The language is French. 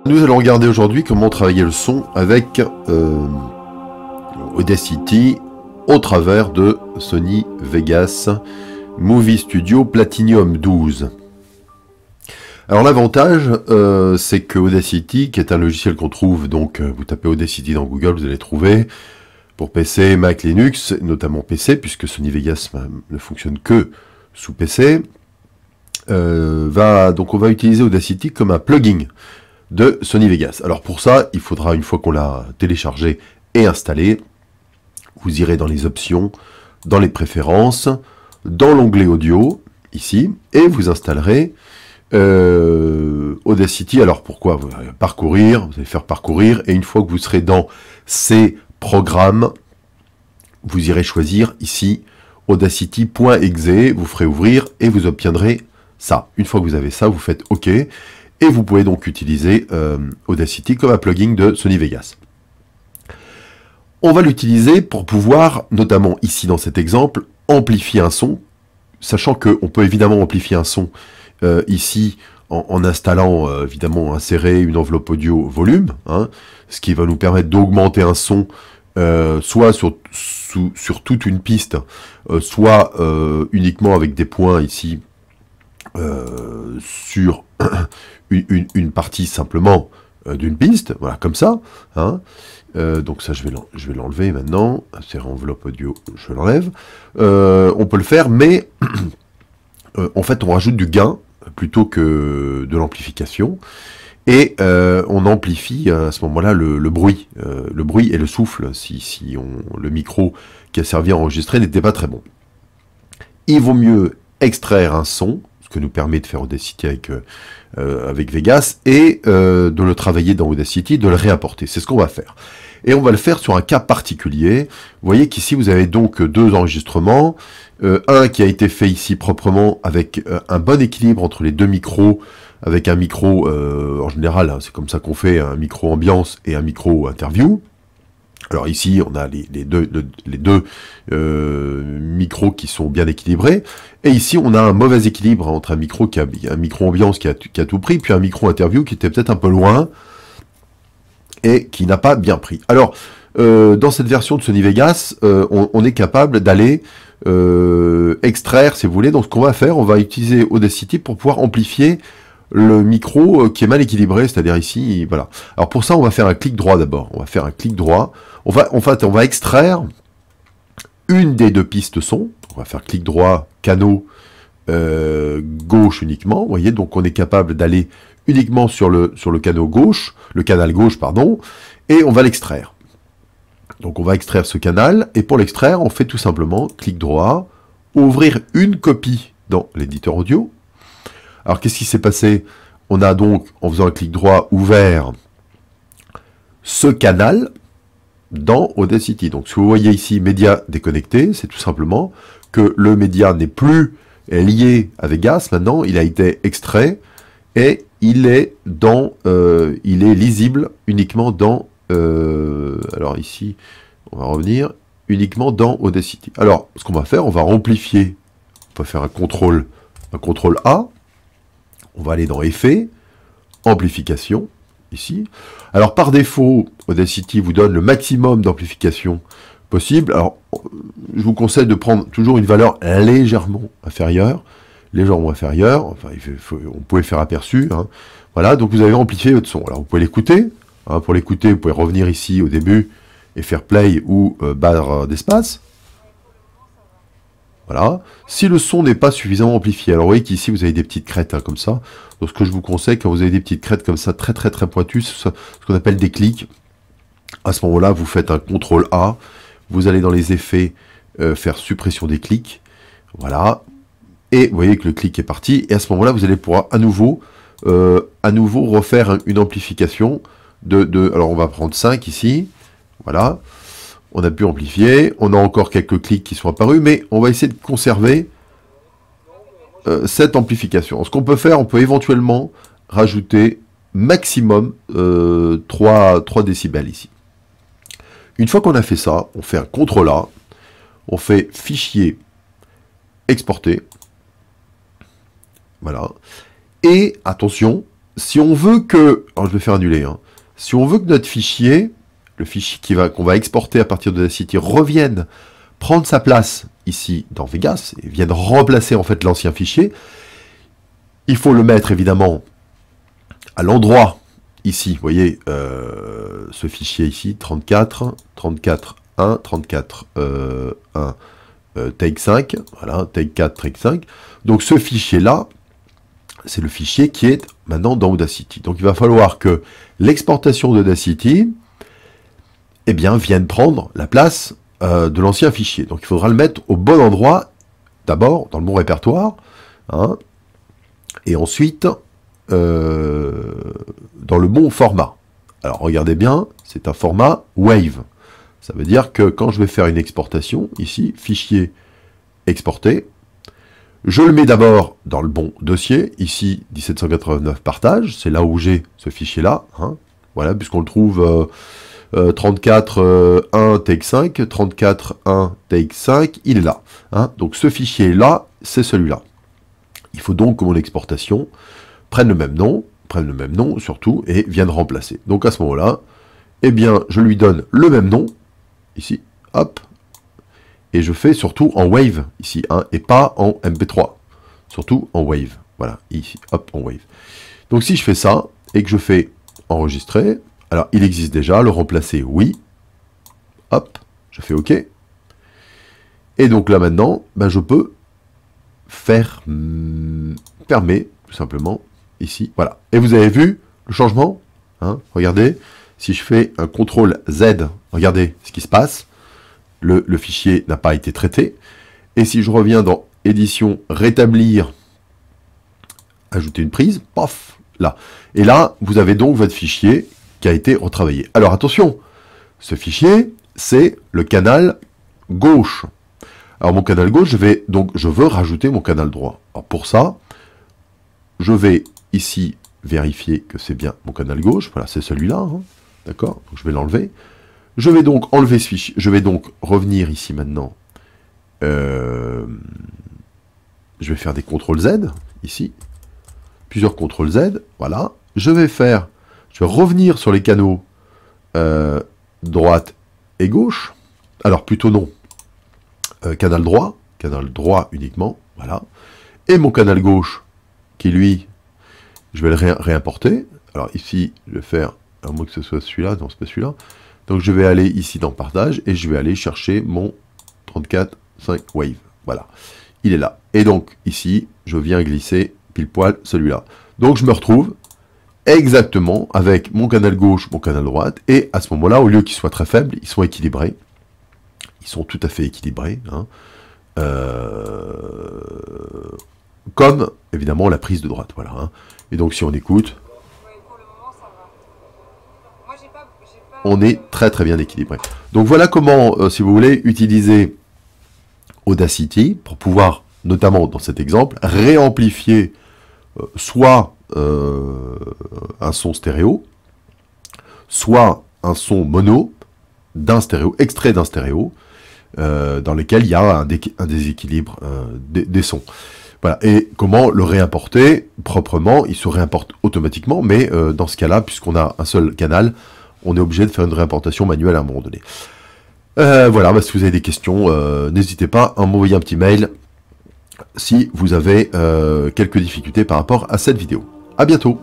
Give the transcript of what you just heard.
Nous allons regarder aujourd'hui comment travailler le son avec Audacity au travers de Sony Vegas Movie Studio Platinum 12. Alors l'avantage, c'est que Audacity, qui est un logiciel qu'on trouve, donc vous tapez Audacity dans Google, vous allez trouver, pour PC, Mac, Linux, notamment PC, puisque Sony Vegas ne fonctionne que sous PC, donc on va utiliser Audacity comme un plugin de Sony Vegas. Alors pour ça, il faudra, une fois qu'on l'a téléchargé et installé, vous irez dans les options, dans les préférences, dans l'onglet audio, ici, et vous installerez Audacity. Alors pourquoi? Vous allez parcourir, vous allez faire parcourir, et une fois que vous serez dans ces programmes, vous irez choisir ici audacity.exe, vous ferez ouvrir et vous obtiendrez ça. Une fois que vous avez ça, vous faites OK, et vous pouvez donc utiliser Audacity comme un plugin de Sony Vegas. On va l'utiliser pour pouvoir, notamment ici dans cet exemple, amplifier un son, sachant qu'on peut évidemment amplifier un son ici en installant, évidemment, insérer une enveloppe audio volume, hein, ce qui va nous permettre d'augmenter un son soit sur toute une piste, soit uniquement avec des points ici sur une partie simplement d'une piste, voilà, comme ça, hein. Donc ça, je vais l'enlever maintenant, c'est enveloppe audio, je l'enlève. On peut le faire, mais en fait, on rajoute du gain plutôt que de l'amplification, et on amplifie à ce moment-là le bruit et le souffle, si le micro qui a servi à enregistrer n'était pas très bon. Il vaut mieux extraire un son, ce que nous permet de faire Audacity avec Vegas, et de le travailler dans Audacity, de le réimporter. C'est ce qu'on va faire. Et on va le faire sur un cas particulier. Vous voyez qu'ici, vous avez donc deux enregistrements. Un qui a été fait ici proprement avec un bon équilibre entre les deux micros, avec un micro, en général, hein, c'est comme ça qu'on fait, un micro ambiance et un micro interview. Alors ici, on a les deux micros qui sont bien équilibrés. Et ici, on a un mauvais équilibre entre un micro ambiance qui a tout pris, puis un micro interview qui était peut-être un peu loin et qui n'a pas bien pris. Alors, dans cette version de Sony Vegas, on est capable d'aller extraire, si vous voulez. Donc ce qu'on va faire, on va utiliser Audacity pour pouvoir amplifier le micro qui est mal équilibré, c'est-à-dire ici, voilà. Alors pour ça, on va faire un clic droit d'abord. On va faire un clic droit. On va extraire une des deux pistes son. On va faire clic droit, canaux gauche uniquement. Vous voyez, donc on est capable d'aller uniquement sur le canal gauche, pardon, et on va l'extraire. Donc on va extraire ce canal, et pour l'extraire, on fait tout simplement clic droit, ouvrir une copie dans l'éditeur audio. Alors qu'est-ce qui s'est passé? On a donc, en faisant un clic droit, ouvert ce canal dans Audacity. Donc ce que vous voyez ici, média déconnecté, c'est tout simplement que le média n'est plus lié à Vegas. Maintenant, il a été extrait et il est lisible uniquement dans alors ici, on va revenir uniquement dans Audacity. Alors, ce qu'on va faire, on va amplifier. On peut faire un contrôle A. On va aller dans Effets, Amplification, ici. Alors, par défaut, Audacity vous donne le maximum d'amplification possible. Alors, je vous conseille de prendre toujours une valeur légèrement inférieure. Enfin, on pouvait faire aperçu. Hein. Voilà, donc vous avez amplifié votre son. Alors, vous pouvez l'écouter. Hein, pour l'écouter, vous pouvez revenir ici au début et faire play ou barre d'espace. Voilà. Si le son n'est pas suffisamment amplifié, alors vous voyez qu'ici vous avez des petites crêtes hein, comme ça. Donc ce que je vous conseille, quand vous avez des petites crêtes comme ça, très pointues, ce qu'on appelle des clics, à ce moment-là, vous faites un CTRL A, vous allez dans les effets, faire suppression des clics. Voilà. Et vous voyez que le clic est parti. Et à ce moment-là, vous allez pouvoir à nouveau refaire une amplification alors on va prendre 5 ici, voilà, on a pu amplifier, on a encore quelques clics qui sont apparus, mais on va essayer de conserver cette amplification. Ce qu'on peut faire, on peut éventuellement rajouter maximum 3 décibels ici. Une fois qu'on a fait ça, on fait un CTRL A, on fait Fichier, Exporter, voilà, et attention, si on veut que... Alors, je vais faire annuler. Hein. Si on veut que notre fichier, le fichier qu'on va exporter à partir d'Audacity, revienne prendre sa place ici dans Vegas, et vienne remplacer en fait l'ancien fichier, il faut le mettre évidemment à l'endroit ici, vous voyez, ce fichier ici, 34, 34, 1, 34, 1, take 5, voilà, take 4, take 5. Donc ce fichier-là, c'est le fichier qui est maintenant dans Audacity. Donc il va falloir que l'exportation d'Audacity, eh bien, vienne prendre la place de l'ancien fichier. Donc il faudra le mettre au bon endroit, d'abord dans le bon répertoire, hein, et ensuite dans le bon format. Alors regardez bien, c'est un format Wave. Ça veut dire que quand je vais faire une exportation, ici, fichier exporté, je le mets d'abord dans le bon dossier, ici 1789 partage, c'est là où j'ai ce fichier-là, hein, voilà, puisqu'on le trouve 34 1 take 5, 34 1 take 5, il est là. Hein, donc ce fichier-là, c'est celui-là. Il faut donc que mon exportation prenne le même nom surtout, et vienne remplacer. Donc à ce moment-là, eh bien, je lui donne le même nom, ici, hop, et je fais surtout en Wave, ici, hein, et pas en MP3, surtout en Wave, voilà, ici, hop, en Wave. Donc si je fais ça, et que je fais enregistrer, alors il existe déjà, le remplacer, oui, hop, je fais OK, et donc là maintenant, ben, je peux fermer, tout simplement, ici, voilà. Et vous avez vu le changement, hein, regardez, si je fais un CTRL Z, regardez ce qui se passe, le fichier n'a pas été traité, et si je reviens dans édition, rétablir, ajouter une prise, paf, là. Et là, vous avez donc votre fichier qui a été retravaillé. Alors attention, ce fichier, c'est le canal gauche. Alors mon canal gauche, je veux rajouter mon canal droit. Alors pour ça, je vais ici vérifier que c'est bien mon canal gauche. Voilà, c'est celui-là. Hein, d'accord? Donc je vais l'enlever. Je vais donc enlever ce fichier. Je vais donc revenir ici maintenant. Je vais faire des CTRL Z, ici. Plusieurs CTRL Z. Voilà. Je vais revenir sur les canaux droite et gauche. Alors plutôt non. Canal droit uniquement. Voilà. Et mon canal gauche, qui lui, je vais le réimporter. Alors ici, je vais faire, à moins que ce soit celui-là, non, c'est pas celui-là. Donc je vais aller ici dans partage et je vais aller chercher mon 34.5 Wave. Voilà, il est là. Et donc ici, je viens glisser pile poil celui-là. Donc je me retrouve exactement avec mon canal gauche, mon canal droite. Et à ce moment-là, au lieu qu'ils soient très faibles, ils sont équilibrés. Ils sont tout à fait équilibrés. Hein. Comme évidemment la prise de droite. Voilà. Hein. Et donc si on écoute, on est très très bien équilibré. Donc voilà comment, si vous voulez, utiliser Audacity pour pouvoir, notamment dans cet exemple, réamplifier soit un son stéréo, soit un son mono d'un stéréo, extrait d'un stéréo, dans lequel il y a un déséquilibre des sons. Voilà. Et comment le réimporter proprement? Il se réimporte automatiquement, mais dans ce cas-là, puisqu'on a un seul canal, on est obligé de faire une réimportation manuelle à un moment donné. Voilà, bah, si vous avez des questions, n'hésitez pas à m'envoyer un petit mail si vous avez quelques difficultés par rapport à cette vidéo. À bientôt!